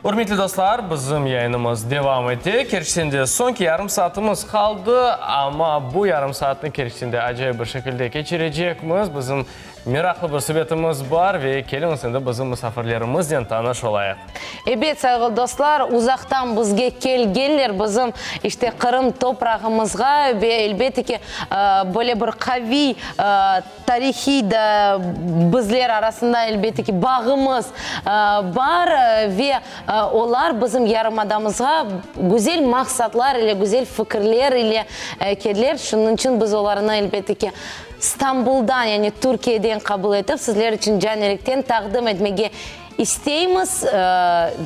Hürmetli dostlar, bizim yayınımız devam etti. Kerçinde sonki yarım saatimiz kaldı ama bu yarım saatin kerçinde acayip bir şekilde geçirecekmiz. Bizim meraklı bir sübetimiz var ve kelin sende bizim misafirlerimizden tanış olayıq. Evet sayılı dostlar, uzaktan bizge gelgenler bizim işte Kırım toprağımızga ve elbette ki böyle bir kavi tarihi da bizler arasında elbette ki bağımız var ve onlar bizim yarımadamızga güzel maksatlar ile güzel fikirler ile gelirler. Şunun için biz onlarına elbette ki İstanbul'dan yani Türkiye'den kabul edip sizler için canlıktan takdim etmeye isteyimiz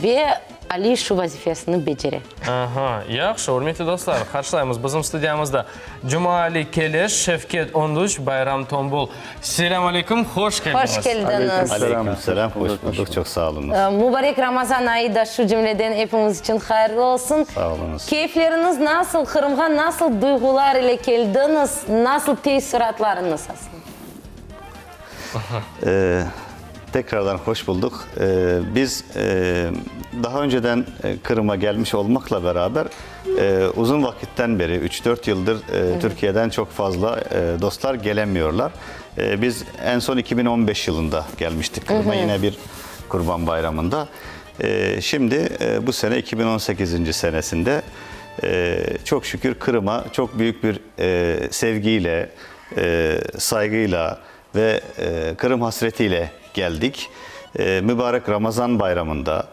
ve Ali şu vazifesini becerir. Aha, yaxşı, hürmetli dostlar, karşılayımız bizim stüdyamızda Cumali Keleş, Şevket Onduç, Bayram Tombul. Selamun aleyküm, hoş geldiniz. Hoş geldiniz. Aleykümselam, hoş bulduk, çok sağ olun. Mübarek Ramazan ayı da şu cümleden hepimiz için hayırlı olsun. Sağ olunuz. Keyifleriniz nasıl? Kırım'a nasıl duygular ile geldiniz? Nasıl teşekküratlarınız aslında? Tekrardan hoş bulduk. Biz daha önceden Kırım'a gelmiş olmakla beraber uzun vakitten beri 3-4 yıldır Türkiye'den çok fazla dostlar gelemiyorlar. Biz en son 2015 yılında gelmiştik Kırım'a yine bir Kurban Bayramı'nda. Şimdi bu sene 2018. senesinde çok şükür Kırım'a çok büyük bir sevgiyle, saygıyla ve Kırım hasretiyle geldik. Mübarek Ramazan Bayramı'nda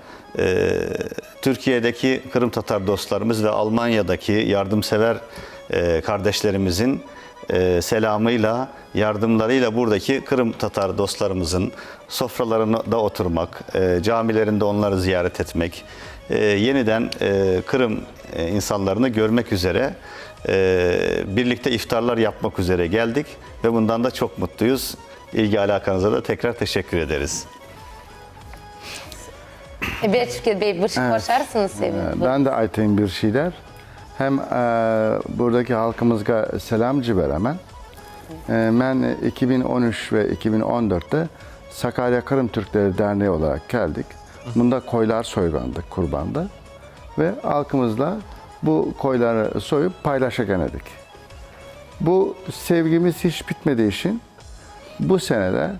Türkiye'deki Kırım Tatar dostlarımız ve Almanya'daki yardımsever kardeşlerimizin selamıyla, yardımlarıyla buradaki Kırım Tatar dostlarımızın sofralarında oturmak, camilerinde onları ziyaret etmek, yeniden Kırım insanlarını görmek üzere birlikte iftarlar yapmak üzere geldik ve bundan da çok mutluyuz. İlgi alakanıza da tekrar teşekkür ederiz. Evet Şevket Bey, bir şey koşarsınız sevgili. Ben de aytayım bir şeyler. Hem buradaki halkımızga selamcı veremem. Ben 2013 ve 2014'te Sakarya Kırım Türkleri Derneği olarak geldik. Bunda koylar soygandık kurbanda. Ve halkımızla bu koyları soyup paylaşaken edik. Bu sevgimiz hiç bitmediği için bu senede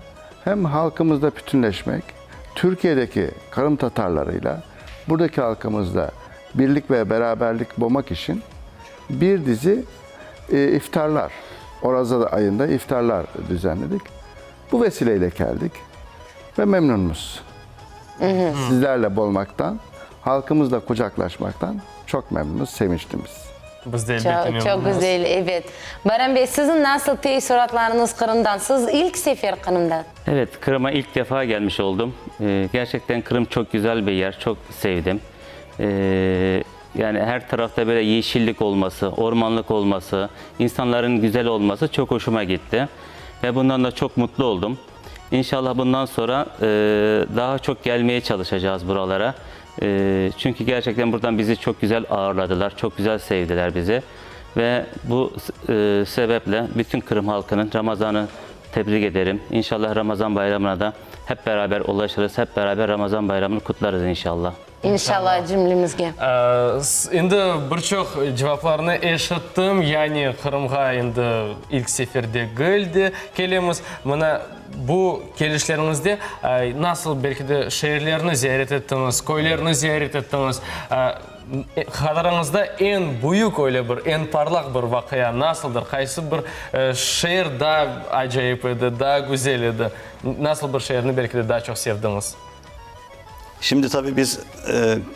hem halkımızla bütünleşmek, Türkiye'deki Kırım Tatarlarıyla buradaki halkımızla birlik ve beraberlik bulmak için bir dizi iftarlar, Orazada ayında iftarlar düzenledik. Bu vesileyle geldik ve memnunuz. Sizlerle olmaktan, halkımızla kucaklaşmaktan çok memnunuz, sevinçliyiz. Biz de Çok güzel, evet. Bayram Bey, sizin nasıl teşekküratlarınız Kırım'dan? Siz ilk sefer Kırım'dan. Evet, Kırım'a ilk defa gelmiş oldum. Gerçekten Kırım çok güzel bir yer, çok sevdim. Yani her tarafta böyle yeşillik olması, ormanlık olması, insanların güzel olması çok hoşuma gitti. Ve bundan da çok mutlu oldum. İnşallah bundan sonra daha çok gelmeye çalışacağız buralara. Çünkü gerçekten buradan bizi çok güzel ağırladılar, çok güzel sevdiler bizi. Ve bu sebeple bütün Kırım halkının Ramazan'ı tebrik ederim. İnşallah Ramazan bayramına da hep beraber ulaşırız, hep beraber Ramazan bayramını kutlarız inşallah. İnşallah cümlemizge. Endi birçok cevaplarını eşittim. Yani Kırım'a endi ilk seferde geldi. Kelimiz mana bu gelişlerinizde nasıl belki de şehirlerini ziyaret ettiniz, koylarını ziyaret ettiniz. Hadarınızda en büyük öyle bir, en parlak bir vakıya nasıldır? Kaysı bir şehir daha acayip idi, daha güzel idi? Nasıl bir şehrini belki de daha çok sevdiniz? Şimdi tabii biz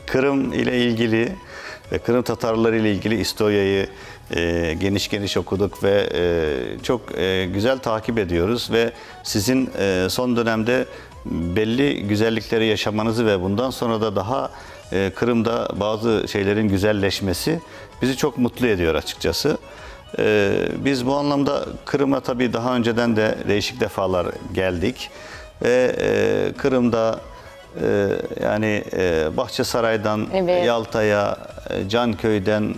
Kırım ile ilgili ve Kırım Tatarları ile ilgili İstorya'yı geniş okuduk ve çok güzel takip ediyoruz ve sizin son dönemde belli güzellikleri yaşamanızı ve bundan sonra da daha Kırım'da bazı şeylerin güzelleşmesi bizi çok mutlu ediyor açıkçası. Biz bu anlamda Kırım'a tabii daha önceden de değişik defalar geldik ve Kırım'da yani Bahçesaray'dan evet, Yalta'ya, Canköy'den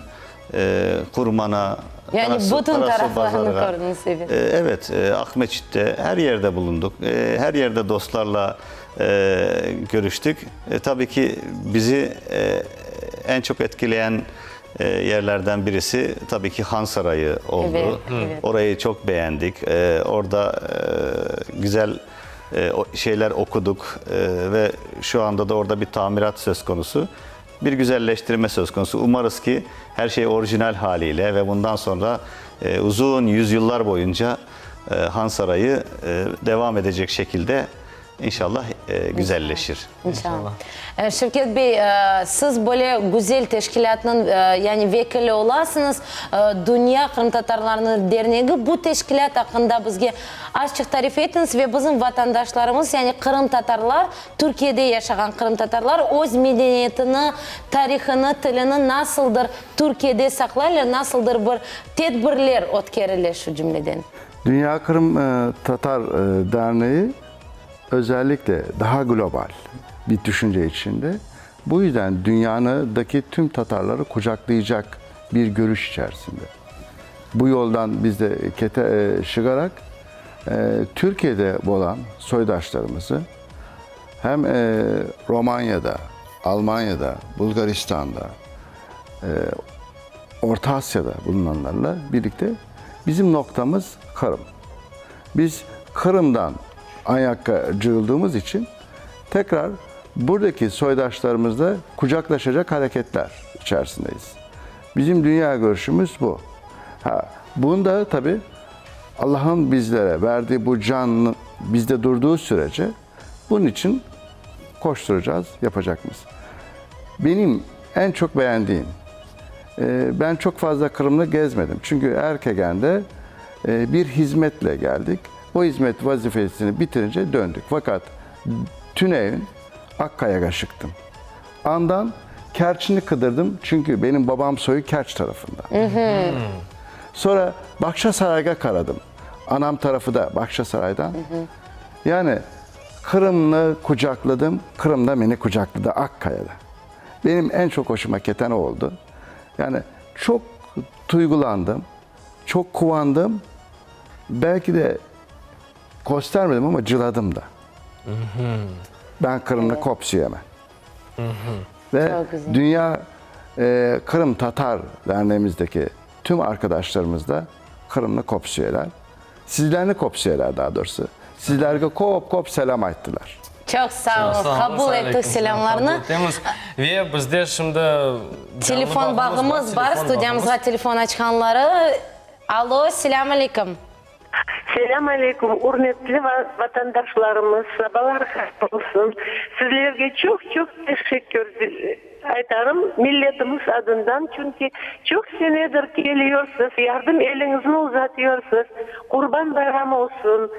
Kurman'a, Yani Parası- bütün parası taraflarını pazarı. gördünüz, evet. Evet, Ahmetçik'te her yerde bulunduk. Her yerde dostlarla görüştük. Tabii ki bizi en çok etkileyen yerlerden birisi tabii ki Han Sarayı oldu. Evet, evet. Orayı çok beğendik. Orada güzel şeyler okuduk ve şu anda da orada bir tamirat söz konusu. Bir güzelleştirme söz konusu. Umarız ki her şey orijinal haliyle ve bundan sonra uzun yüzyıllar boyunca Han Sarayı devam edecek şekilde inşallah güzelleşir. İnşallah. Şevket Bey, siz böyle güzel teşkilatının yani vekili olasınız. Dünya Kırım Tatarlarının Derneği bu teşkilat hakkında bizge açık tarif etiniz ve bizim vatandaşlarımız yani Kırım Tatarlar, Türkiye'de yaşayan Kırım Tatarlar öz medeniyetini, tarihini, tilini nasıldır Türkiye'de saklarlar, nasıldır bir tedbirler ötkerilir şu cümleden. Dünya Kırım Tatar Derneği özellikle daha global bir düşünce içinde. Bu yüzden dünyadaki tüm Tatarları kucaklayacak bir görüş içerisinde. Bu yoldan biz de çıkarak Türkiye'de olan soydaşlarımızı hem Romanya'da, Almanya'da, Bulgaristan'da, Orta Asya'da bulunanlarla birlikte bizim noktamız Kırım. Biz Kırım'dan ayakta cığıldığımız için tekrar buradaki soydaşlarımızla kucaklaşacak hareketler içerisindeyiz. Bizim dünya görüşümüz bu. Bunda tabii Allah'ın bizlere verdiği bu can bizde durduğu sürece bunun için koşturacağız, yapacağımız. Benim en çok beğendiğim, ben çok fazla Kırım'da gezmedim. Çünkü Erkegen'de bir hizmetle geldik. O hizmet vazifesini bitirince döndük. Fakat Tüney'in Akkaya'ya çıktım. Andan Kerçin'i kıdırdım. Çünkü benim babam soyu Kerç tarafından. Sonra Bakşasaray'a karadım. Anam tarafı da Bakşasaray'dan. Yani Kırım'ı kucakladım. Kırım da beni kucakladı Akkaya'da. Benim en çok hoşuma giden o oldu. Yani çok duygulandım. Çok kuvandım. Belki de göstermedim ama cıladım da. Ben Kırım'da kopsu yemem. Ve Çok güzel. Dünya Kırım Tatar Derneğimizdeki tüm arkadaşlarımız da Kırım'da kopsu yerler. Sizlerini kopsu yerler daha doğrusu. Sizlerge kop selam ettiler. Çok sağ olun. Kabul ettik selamlarını. Ve bizde şimdi Telefon bağımız var. Stüdyamızga telefon açanları. Alo, selamun aleyküm. Selam aleyküm. Hürmetli vatandaşlarımız, sabahlar hayırlı olsun. Sizlerge çok teşekkür ederim milletimiz adından. Çünkü çok senedir geliyorsunuz, yardım elinizi uzatıyorsunuz. Kurban bayramı olsun,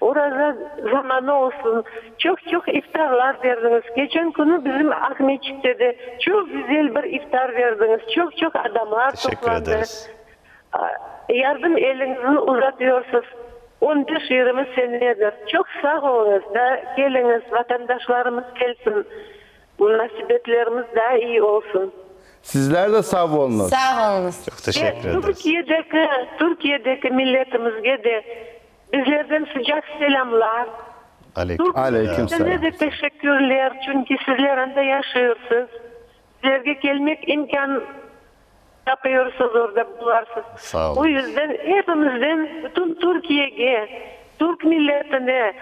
orada zamanı olsun. Çok iftarlar verdiniz. Geçen günü bizim Ahmetçik'te de çok güzel bir iftar verdiniz. Çok adamlar Teşekkür toplandı. ederiz. Yardım elinizi uzatıyorsunuz. 15-20 senedir. Çok sağ olunuz da geliniz, vatandaşlarımız gelsin. Bu nasibetlerimiz daha iyi olsun. Sizler de sağ olunuz. Sağ olunuz. Çok teşekkür ederiz. Türkiye'deki milletimizge de bizlerden sıcak selamlar. Aleykümselam. Size de teşekkürler çünkü sizler de yaşıyorsunuz. Sizlerge gelmek imkan yapıyorsunuz orada bularsınız. Sağ olun. O yüzden hepimizden bütün Türkiye'ye, Türk milletine,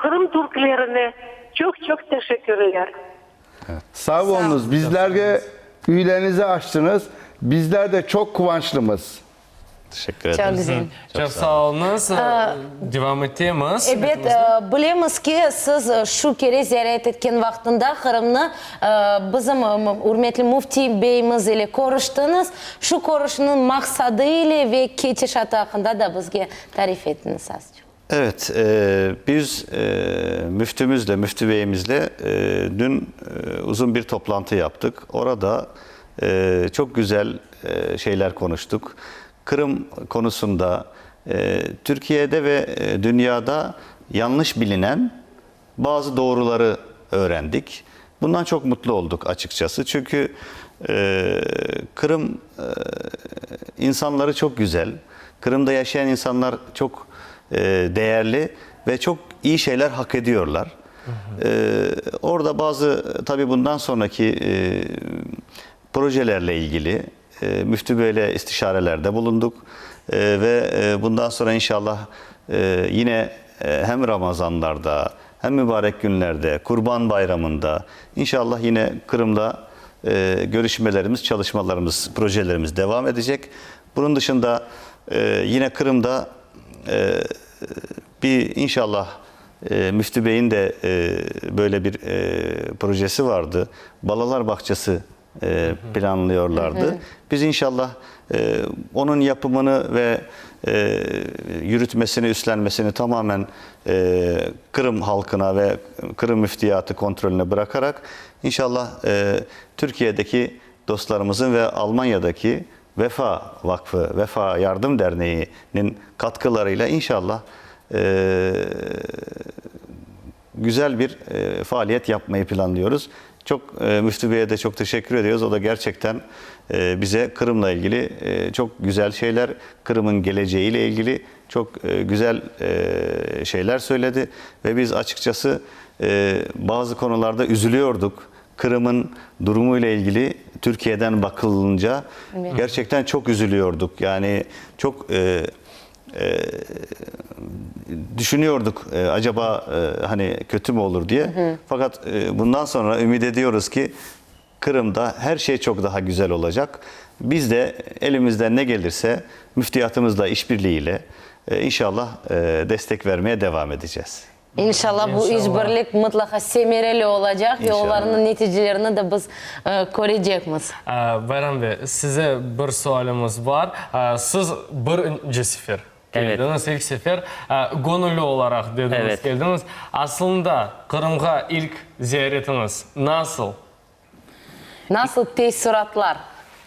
Kırım Türklerine çok teşekkürler. Sağ olunuz. Bizlerge üyelerinizi açtınız. Bizler de çok kıvançlımız. Teşekkür Çok ederiz. güzel. Çok sağ olunuz. Devam ettiğimiz. Evet, bilemiz ki siz şu kere ziyaret etken vaktinde Kırım'ı bizim hürmetli Mufti Beyimiz ile konuştunuz. Şu konuşunun maksadı ile ve geçişatı hakkında da bizge tarif ettiniz azıcık. Evet, biz müftümüzle, müftü beyimizle dün uzun bir toplantı yaptık. Orada çok güzel şeyler konuştuk. Kırım konusunda Türkiye'de ve dünyada yanlış bilinen bazı doğruları öğrendik. Bundan çok mutlu olduk açıkçası. Çünkü Kırım insanları çok güzel. Kırım'da yaşayan insanlar çok değerli ve çok iyi şeyler hak ediyorlar. Orada bazı tabii bundan sonraki projelerle ilgili Müftü Bey'le istişarelerde bulunduk. Ve bundan sonra inşallah yine hem Ramazanlarda hem mübarek günlerde, Kurban Bayramı'nda inşallah yine Kırım'da görüşmelerimiz, çalışmalarımız, projelerimiz devam edecek. Bunun dışında yine Kırım'da bir inşallah Müftü Bey'in de böyle bir projesi vardı. Balalar Bahçesi planlıyorlardı. Biz inşallah onun yapımını ve yürütmesini, üstlenmesini tamamen Kırım halkına ve Kırım müftiyatı kontrolüne bırakarak inşallah Türkiye'deki dostlarımızın ve Almanya'daki Vefa Vakfı, Vefa Yardım Derneği'nin katkılarıyla inşallah güzel bir faaliyet yapmayı planlıyoruz. Çok Müftü Bey'e de çok teşekkür ediyoruz. O da gerçekten bize Kırım'la ilgili çok güzel şeyler, Kırım'ın geleceğiyle ilgili çok güzel şeyler söyledi. Ve biz açıkçası bazı konularda üzülüyorduk. Kırım'ın durumuyla ilgili Türkiye'den bakılınca gerçekten çok üzülüyorduk. Yani çok düşünüyorduk acaba hani kötü mü olur diye. Fakat bundan sonra ümit ediyoruz ki Kırım'da her şey çok daha güzel olacak. Biz de elimizden ne gelirse müftiyatımızla işbirliğiyle inşallah destek vermeye devam edeceğiz. İnşallah bu işbirlik mutlaka semereli olacak ve İnşallah. onların neticelerini de biz göreceğiz. Bayram Bey, size bir sualimiz var. Siz birinci sefer geldiniz, ilk sefer gönüllü olarak dediniz, Evet. geldiniz. Aslında Kırım'a ilk ziyaretiniz nasıl? Nasıl teşhiratlar?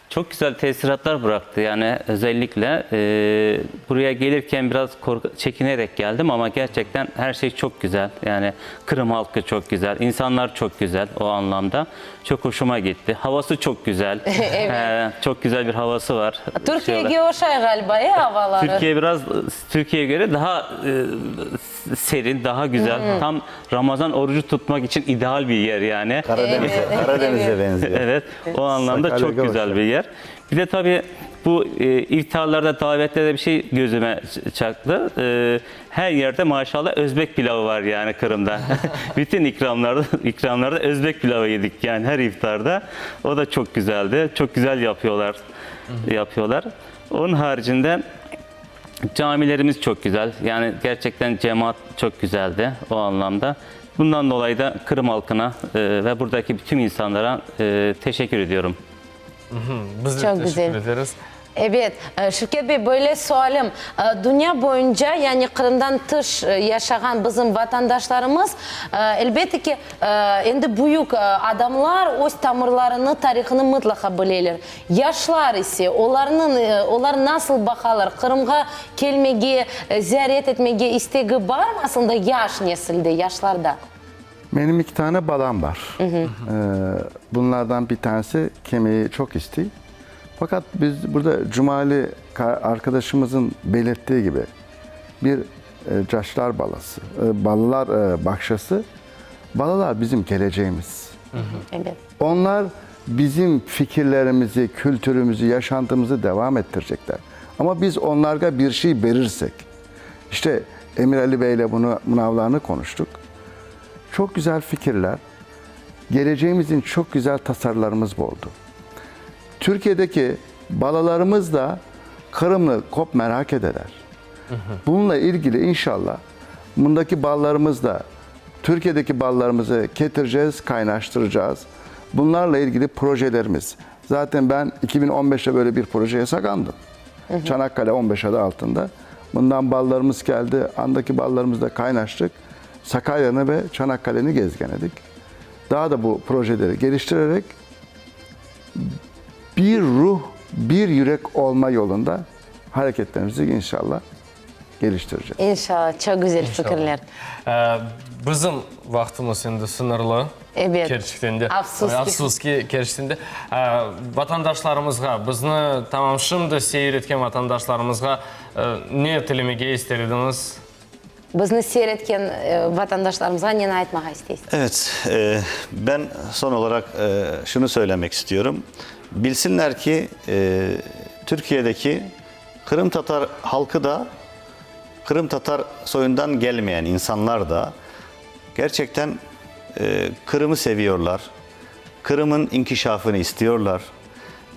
Çok güzel tesiratlar bıraktı. Yani özellikle buraya gelirken biraz çekinerek geldim ama gerçekten her şey çok güzel. Yani Kırım halkı çok güzel, insanlar çok güzel o anlamda. Çok hoşuma gitti. Havası çok güzel. Evet. Çok güzel bir havası var. Türkiye'ye oşay galiba ya havaları. Türkiye biraz Türkiye'ye göre daha serin, daha güzel. Tam Ramazan orucu tutmak için ideal bir yer yani. Karadeniz'e benziyor. Evet, o anlamda Sakarya'ya çok güzel bir yer. Bir de tabii bu iftarlarda, davetlerde bir şey gözüme çaktı. Her yerde maşallah Özbek pilavı var yani Kırım'da. Bütün ikramlarda Özbek pilavı yedik yani her iftarda. O da çok güzeldi. Çok güzel yapıyorlar. Onun haricinde camilerimiz çok güzel. Yani gerçekten cemaat çok güzeldi o anlamda. Bundan dolayı da Kırım halkına ve buradaki bütün insanlara teşekkür ediyorum. Biz de Çok teşekkür güzel. ederiz. Evet, Şevket Bey böyle sualım. Dünya boyunca yani Kırım'dan dış yaşayan bizim vatandaşlarımız elbette ki endi büyük adamlar öz tamirlerini, tarihini mutlaka bilirler. Yaşlar ise onlar nasıl bakarlar? Kırım'a gelmeye, ziyaret etmeye isteği var mı aslında yaş nesilde, yaşlarda? Benim 2 tane balam var. Bunlardan bir tanesi kemiği çok istiyor. Fakat biz burada Cumali arkadaşımızın belirttiği gibi bir caşlar balası, balılar bahçesi, balalar bizim geleceğimiz. Evet. Onlar bizim fikirlerimizi, kültürümüzü, yaşantımızı devam ettirecekler. Ama biz onlara bir şey verirsek, işte Emir Ali Bey ile bunu münavlarını konuştuk. Çok güzel fikirler, geleceğimizin çok güzel tasarılarımız oldu. Türkiye'deki balalarımız da Kırımlı kop merak ederler. Bununla ilgili inşallah bundaki ballarımız da Türkiye'deki ballarımızı getireceğiz, kaynaştıracağız. Bunlarla ilgili projelerimiz. Zaten ben 2015'te böyle bir projeye sakandım. Çanakkale 15 adı altında. Bundan ballarımız geldi. Andaki ballarımızla kaynaştık. Sakarya'nı ve Çanakkale'ni gezgenedik. Daha da bu projeleri geliştirerek bir ruh, bir yürek olma yolunda hareketlerimizi inşallah geliştireceğiz. İnşallah. Çok güzel fikirler. Bizim vaktimiz şimdi sınırlı. Evet. Gerçekten de. Afsuski. Afsuski gerçekten de. Vatandaşlarımızga, bizni tamam şimdi seyretken vatandaşlarımızga ne tilemege isterdiniz? Bizni seyretken vatandaşlarımıza ne aytmağa isteysiniz? Evet, ben son olarak şunu söylemek istiyorum. Bilsinler ki Türkiye'deki Kırım Tatar halkı da, Kırım Tatar soyundan gelmeyen insanlar da gerçekten Kırım'ı seviyorlar. Kırım'ın inkişafını istiyorlar.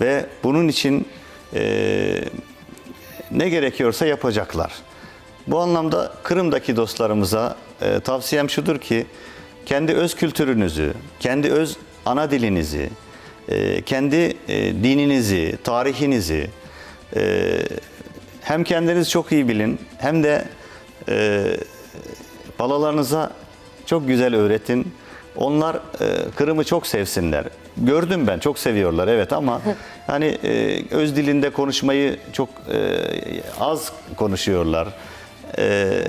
Ve bunun için ne gerekiyorsa yapacaklar. Bu anlamda Kırım'daki dostlarımıza tavsiyem şudur ki, kendi öz kültürünüzü, kendi öz ana dilinizi, kendi dininizi, tarihinizi hem kendiniz çok iyi bilin, hem de balalarınıza çok güzel öğretin. Onlar Kırım'ı çok sevsinler. Gördüm ben, çok seviyorlar evet, ama hani öz dilinde konuşmayı çok az konuşuyorlar.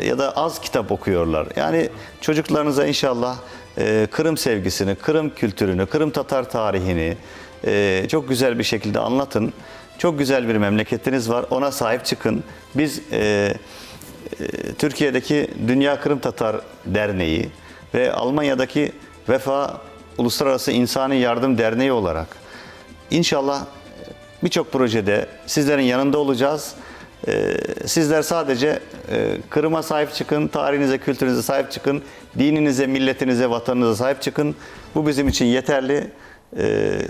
Ya da az kitap okuyorlar. Yani çocuklarınıza inşallah Kırım sevgisini, Kırım kültürünü, Kırım Tatar tarihini çok güzel bir şekilde anlatın. Çok güzel bir memleketiniz var. Ona sahip çıkın. Biz Türkiye'deki Dünya Kırım Tatar Derneği ve Almanya'daki Vefa Uluslararası İnsani Yardım Derneği olarak inşallah birçok projede sizlerin yanında olacağız. Sizler sadece Kırım'a sahip çıkın, tarihinize, kültürünüze sahip çıkın, dininize, milletinize, vatanınıza sahip çıkın. Bu bizim için yeterli.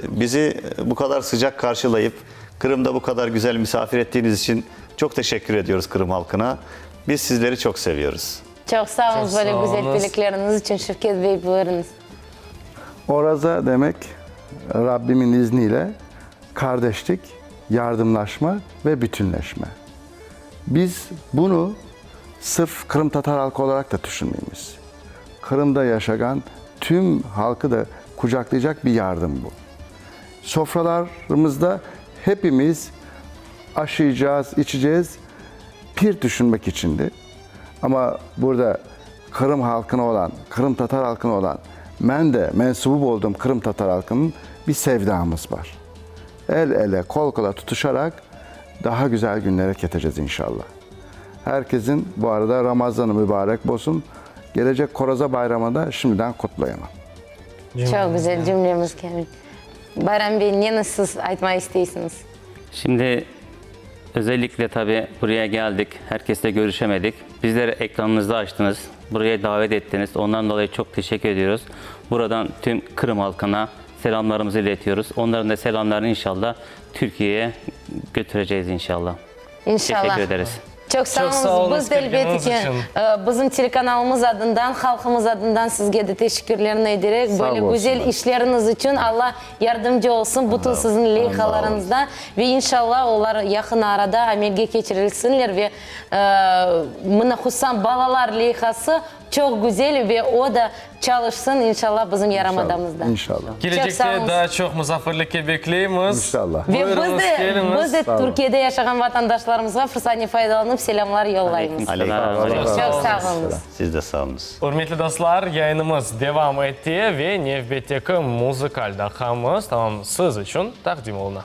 Bizi bu kadar sıcak karşılayıp Kırım'da bu kadar güzel misafir ettiğiniz için çok teşekkür ediyoruz Kırım halkına. Biz sizleri çok seviyoruz. Çok sağ olun Çok böyle sağ güzel olunuz. dilekleriniz için Şevket Bey, buyurunuz. Oraza demek Rabbimin izniyle kardeşlik, yardımlaşma ve bütünleşme. Biz bunu sırf Kırım Tatar halkı olarak da düşünmeyiz. Kırım'da yaşayan tüm halkı da kucaklayacak bir yardım bu. Sofralarımızda hepimiz aşıyacağız, içeceğiz, pir düşünmek içindi. Ama burada Kırım halkına olan, Kırım Tatar halkına olan, ben de mensubu olduğum Kırım Tatar halkının bir sevdamız var. El ele, kol kola tutuşarak daha güzel günlere keteceğiz inşallah. Herkesin bu arada Ramazan'ı mübarek olsun. Gelecek Koraza Bayramı'nda şimdiden kutlayamam. Çok güzel cümlemiz geldi. Bayram Bey, ne siz aytmayı isteysiniz? Şimdi özellikle tabii buraya geldik. Herkesle görüşemedik. Bizleri ekranınızda açtınız. Buraya davet ettiniz. Ondan dolayı çok teşekkür ediyoruz. Buradan tüm Kırım halkına selamlarımızı iletiyoruz. Onların da selamlarını inşallah Türkiye'ye götüreceğiz inşallah. İnşallah. Teşekkür ederiz. Çok Çok sağ sağ olun, olun. Biz de elbette geldiğiniz ki için. bizim telekanalımız adından, halkımız adından sizge de teşekkürlerini ederek Sağ böyle olsunlar. güzel işleriniz için Allah yardımcı olsun bütün sizin leyhalarınızda ve inşallah onlar yakın arada amelge geçirilsinler ve mına hususan balalar leyhası çok güzel ve o da çalışsın inşallah bizim yaramadamızda. İnşallah. Çok sağ Gelecekte olun. daha çok misafirlikle bekliyoruz. İnşallah. Ve Buyurunuz, geliniz. biz de Türkiye'de yaşayan vatandaşlarımıza fırsatını faydalanıp selamlar yollayımız. Aleyküm. Çok sağ olun. Siz de sağ olunuz. Hürmetli dostlar, yayınımız devam etti ve Nevbet'teki müzikalda hamız tamam siz için takdim oluna.